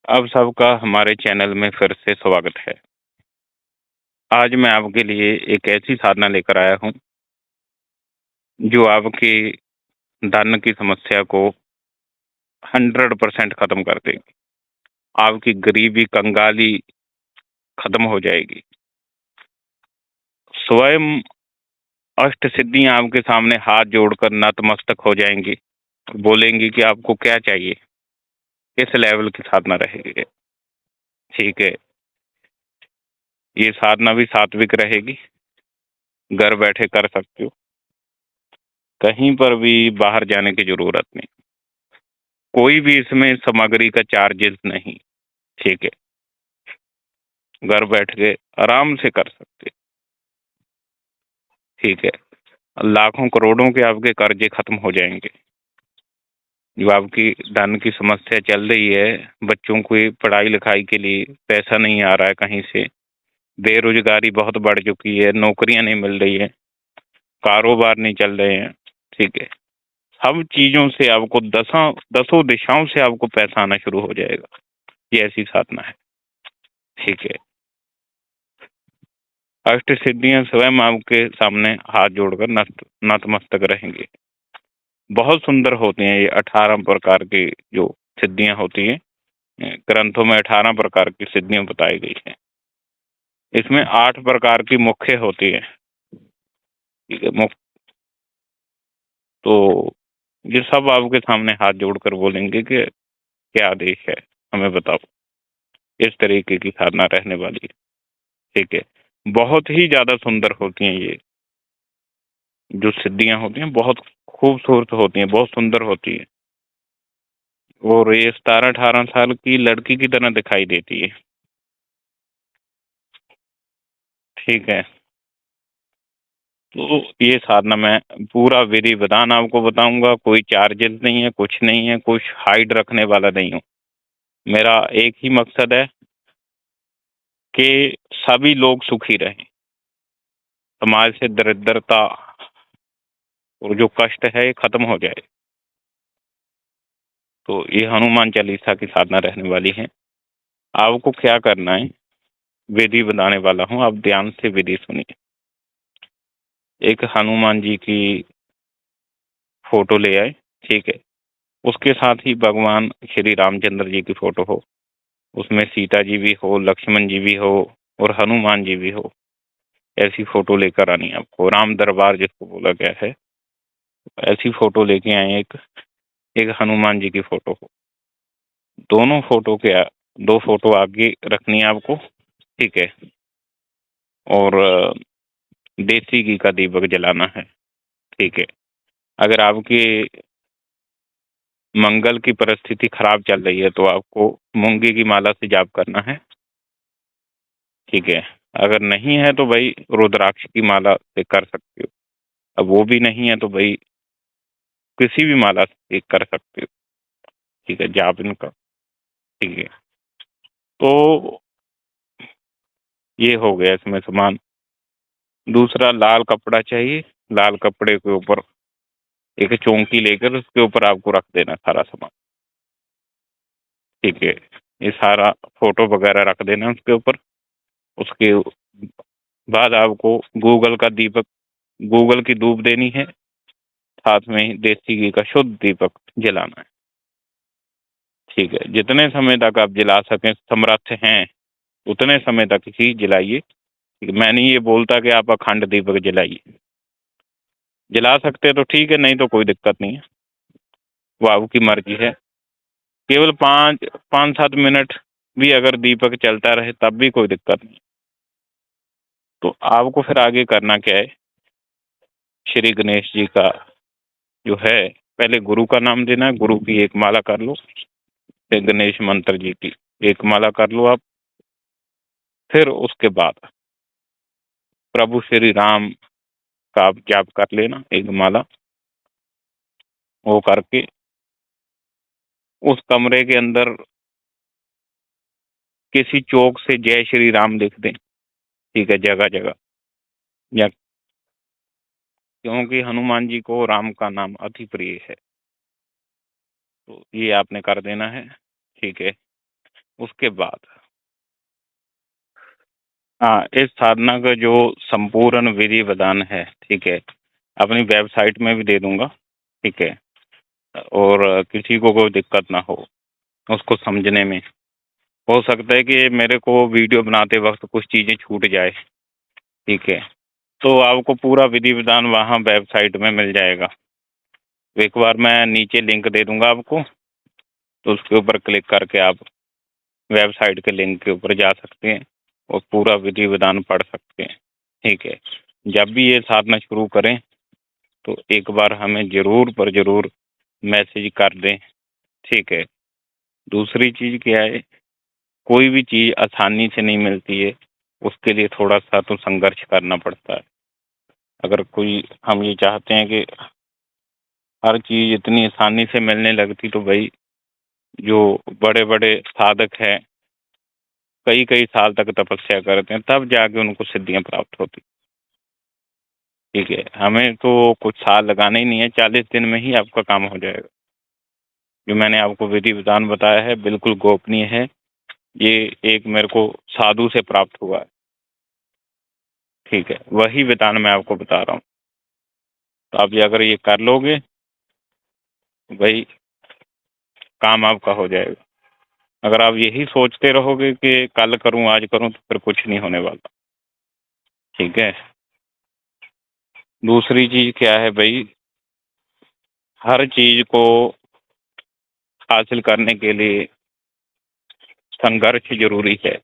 आप सबका हमारे चैनल में फिर से स्वागत है। आज मैं आपके लिए एक ऐसी साधना लेकर आया हूँ, जो आपकी धन की समस्या को 100% खत्म कर देगी। आपकी गरीबी, कंगाली खत्म हो जाएगी। स्वयं अष्ट सिद्धियाँ आपके सामने हाथ जोड़कर नतमस्तक हो जाएँगी, बोलेंगी कि आपको क्या चाहिए, किस लेवल की साधना रहेगी। ठीक है, ये साधना भी सात्विक रहेगी, घर बैठे कर सकते हो, कहीं पर भी बाहर जाने की ज़रूरत नहीं। कोई भी इसमें सामग्री का चार्जेस नहीं, ठीक है। घर बैठ के आराम से कर सकते, ठीक है। लाखों करोड़ों के आपके कर्जे खत्म हो जाएंगे। जो आपकी धन की समस्या चल रही है, बच्चों की पढ़ाई लिखाई के लिए पैसा नहीं आ रहा है कहीं से, बेरोजगारी बहुत बढ़ चुकी है, नौकरियां नहीं मिल रही है, कारोबार नहीं चल रहे हैं, ठीक है। सब चीजों से आपको दसों दिशाओं से आपको पैसा आना शुरू हो जाएगा। ये ऐसी साधना है, ठीक है। अष्ट सिद्धियां स्वयं आपके सामने हाथ जोड़कर नतमस्तक रहेंगे। बहुत सुंदर होती हैं ये 18 प्रकार की जो सिद्धियां होती हैं। ग्रंथों में 18 प्रकार की सिद्धियां बताई गई हैं। इसमें 8 प्रकार की मुख्य होती है, ठीक है। मुख्य तो ये सब आपके सामने हाथ जोड़कर बोलेंगे कि क्या आदेश है, हमें बताओ। इस तरीके की साधना रहने वाली है, ठीक है। बहुत ही ज्यादा सुंदर होती हैं ये जो सिद्धियां होती हैं, बहुत खूबसूरत होती हैं, बहुत सुंदर होती है। और ये 17-18 साल की लड़की की तरह दिखाई देती है, ठीक है। तो ये साधना मैं पूरा विधि विधान आपको बताऊंगा। कोई चार्जेस नहीं है, कुछ नहीं है, कुछ हाइड रखने वाला नहीं हूँ। मेरा एक ही मकसद है कि सभी लोग सुखी रहें, समाज से दरिद्रता और जो कष्ट है ये खत्म हो जाए। तो ये हनुमान चालीसा की साधना रहने वाली है। आपको क्या करना है, विधि बताने वाला हूँ, आप ध्यान से विधि सुनिए। एक हनुमान जी की फोटो ले आए, ठीक है। उसके साथ ही भगवान श्री रामचंद्र जी की फोटो हो, उसमें सीता जी भी हो, लक्ष्मण जी भी हो और हनुमान जी भी हो। ऐसी फोटो लेकर आनी है आपको। राम दरबार जिसको बोला गया है, ऐसी फोटो लेके आए। एक एक हनुमान जी की फोटो हो। दोनों फोटो के 2 फोटो आगे रखनी है आपको, ठीक है। और देसी घी का दीपक जलाना है, ठीक है। अगर आपकी मंगल की परिस्थिति खराब चल रही है तो आपको मूंगी की माला से जाप करना है, ठीक है। अगर नहीं है तो भाई रुद्राक्ष की माला से कर सकते हो। अब वो भी नहीं है तो भाई किसी भी माला से कर सकते हो, ठीक है, जाप इनका, ठीक है। तो ये हो गया इसमें सामान। दूसरा, लाल कपड़ा चाहिए। लाल कपड़े के ऊपर एक चौंकी लेकर उसके ऊपर आपको रख देना सारा सामान, ठीक है। ये सारा फोटो वगैरह रख देना उसके ऊपर। उसके बाद आपको गूगल का दीपक, गूगल की धूप देनी है, साथ में ही देसी घी का शुद्ध दीपक जलाना है, ठीक है। जितने समय तक आप जला सकें, समर्थ हैं, उतने समय तक ही जलाइए। मैं नहीं ये बोलता कि आप अखंड दीपक जलाइए। जला सकते तो ठीक है, नहीं तो कोई दिक्कत नहीं है, वो आपकी मर्जी है। केवल 5-7 मिनट भी अगर दीपक चलता रहे तब भी कोई दिक्कत नहीं। तो आपको फिर आगे करना क्या है, श्री गणेश जी का जो है, पहले गुरु का नाम देना है। गुरु की एक माला कर लो, फिर गणेश मंत्र जी की एक माला कर लो आप। फिर उसके बाद प्रभु श्री राम का आप जाप कर लेना, एक माला। वो करके उस कमरे के अंदर किसी चौक से जय श्री राम लिख दें, ठीक है, जगह जगह। या क्योंकि हनुमान जी को राम का नाम अति प्रिय है, तो ये आपने कर देना है, ठीक है। उसके बाद हाँ, इस साधना का जो संपूर्ण विधि विधान है, ठीक है, अपनी वेबसाइट में भी दे दूंगा, ठीक है, और किसी को कोई दिक्कत ना हो उसको समझने में। हो सकता है कि मेरे को वीडियो बनाते वक्त कुछ चीज़ें छूट जाए, ठीक है, तो आपको पूरा विधि विधान वहाँ वेबसाइट में मिल जाएगा। एक बार मैं नीचे लिंक दे दूंगा आपको, तो उसके ऊपर क्लिक करके आप वेबसाइट के लिंक के ऊपर जा सकते हैं और पूरा विधि विधान पढ़ सकते हैं, ठीक है। जब भी ये साधना शुरू करें तो एक बार हमें ज़रूर पर ज़रूर मैसेज कर दें, ठीक है। दूसरी चीज़ क्या है, कोई भी चीज़ आसानी से नहीं मिलती है, उसके लिए थोड़ा सा तो संघर्ष करना पड़ता है। अगर कोई हम ये चाहते हैं कि हर चीज़ इतनी आसानी से मिलने लगती, तो भाई जो बड़े बड़े साधक हैं कई कई साल तक तपस्या करते हैं, तब जाके उनको सिद्धियां प्राप्त होती, ठीक है। हमें तो कुछ साल लगाने ही नहीं है, 40 दिन में ही आपका काम हो जाएगा। जो मैंने आपको विधि विधान बताया है बिल्कुल गोपनीय है, ये एक मेरे को साधु से प्राप्त हुआ है, ठीक है, वही विधान मैं आपको बता रहा हूँ। तो आप ये अगर ये कर लोगे भाई काम आपका हो जाएगा। अगर आप यही सोचते रहोगे कि कल करूं आज करूं, तो फिर कुछ नहीं होने वाला, ठीक है। दूसरी चीज क्या है भाई, हर चीज को हासिल करने के लिए संघर्ष जरूरी है।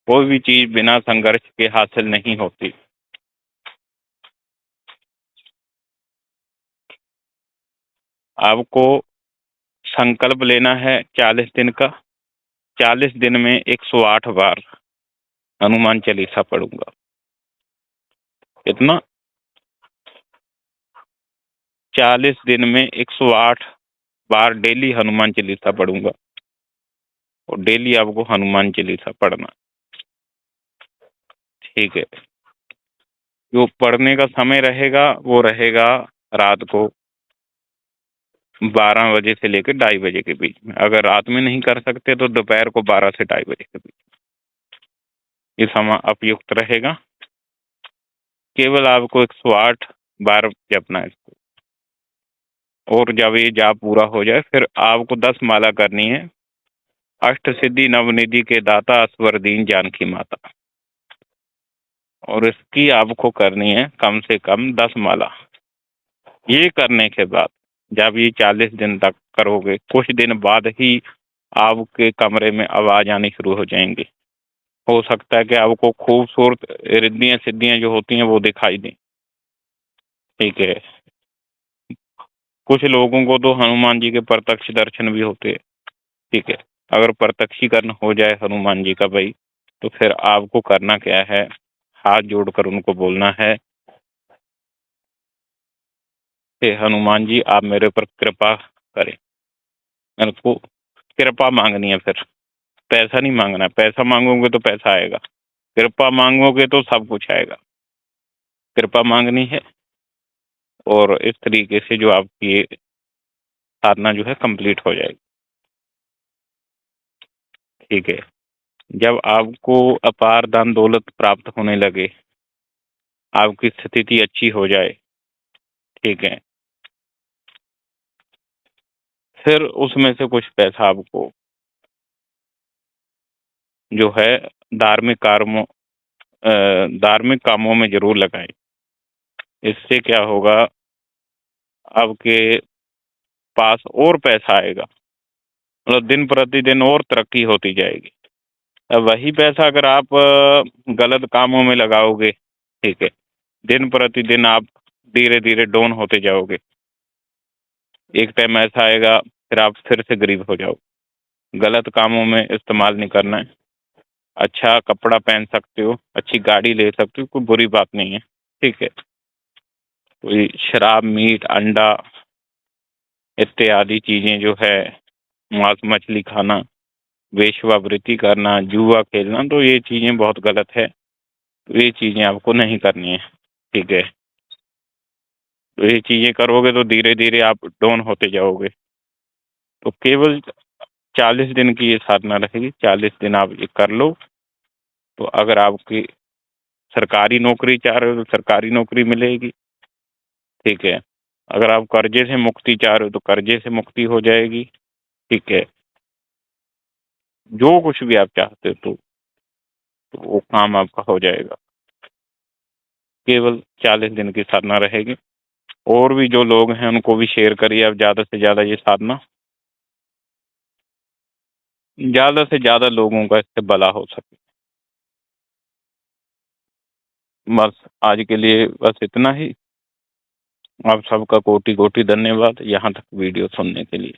कोई भी चीज बिना संघर्ष के हासिल नहीं होती। आपको संकल्प लेना है 40 दिन का, 40 दिन में 108 बार हनुमान चालीसा पढ़ूंगा। इतना 40 दिन में 108 बार डेली हनुमान चालीसा पढ़ूंगा, और डेली आपको हनुमान चालीसा पढ़ना, ठीक है। जो पढ़ने का समय रहेगा वो रहेगा रात को 12 बजे से लेकर 2:30 बजे के बीच में। अगर रात में नहीं कर सकते तो दोपहर को 12 से 2:30 बजे के बीच ये समय उपयुक्त रहेगा। केवल आपको 108 बार जपना है इसको, और जब ये जाप पूरा हो जाए फिर आपको 10 माला करनी है। अष्ट सिद्धि नवनिधि के दाता अस्वर दीन जानकी माता, और इसकी आपको करनी है कम से कम 10 माला। ये करने के बाद जब ये 40 दिन तक करोगे, कुछ दिन बाद ही आपके कमरे में आवाज आनी शुरू हो जाएंगी। हो सकता है कि आपको खूबसूरत रिद्धियां सिद्धियां जो होती हैं वो दिखाई दें, ठीक है। कुछ लोगों को तो हनुमान जी के प्रत्यक्ष दर्शन भी होते हैं, ठीक है। अगर प्रत्यक्षीकरण हो जाए हनुमान जी का भाई, तो फिर आपको करना क्या है, हाथ जोड़कर उनको बोलना है कि हनुमान जी आप मेरे पर कृपा करें। मेरे को कृपा मांगनी है, फिर पैसा नहीं मांगना है। पैसा मांगोगे तो पैसा आएगा, कृपा मांगोगे तो सब कुछ आएगा। कृपा मांगनी है, और इस तरीके से जो आपकी ये साधना जो है कंप्लीट हो जाएगी, ठीक है। जब आपको अपार धन दौलत प्राप्त होने लगे, आपकी स्थिति अच्छी हो जाए, ठीक है, फिर उसमें से कुछ पैसा आपको जो है धार्मिक कार्यों धार्मिक कामों में जरूर लगाएं। इससे क्या होगा, आपके पास और पैसा आएगा, मतलब दिन प्रतिदिन और तरक्की होती जाएगी। अब वही पैसा अगर आप गलत कामों में लगाओगे, ठीक है, दिन प्रतिदिन आप धीरे धीरे डाउन होते जाओगे। एक टाइम ऐसा आएगा फिर आप फिर से गरीब हो जाओ। गलत कामों में इस्तेमाल नहीं करना है। अच्छा कपड़ा पहन सकते हो, अच्छी गाड़ी ले सकते हो, कोई बुरी बात नहीं है, ठीक है। कोई शराब मीट अंडा इत्यादि चीजें जो है, मांस मछली खाना, वेश्यावृत्ति करना, जुआ खेलना, तो ये चीजें बहुत गलत है। तो ये चीजें आपको नहीं करनी है, ठीक है। तो ये चीजें करोगे तो धीरे धीरे आप डाउन होते जाओगे। तो केवल 40 दिन की ये साधना रहेगी। 40 दिन आप ये कर लो, तो अगर आपकी सरकारी नौकरी चाह रहे हो तो सरकारी नौकरी मिलेगी, ठीक है। अगर आप कर्जे से मुक्ति चाह रहे हो तो कर्जे से मुक्ति हो जाएगी, ठीक है। जो कुछ भी आप चाहते हो तो वो काम आपका हो जाएगा। केवल 40 दिन की साधना रहेगी। और भी जो लोग हैं उनको भी शेयर करिए आप ज़्यादा से ज़्यादा ये साधना, ज़्यादा से ज़्यादा लोगों का इससे भला हो सके। बस आज के लिए बस इतना ही। आप सबका कोटि कोटि धन्यवाद यहाँ तक वीडियो सुनने के लिए।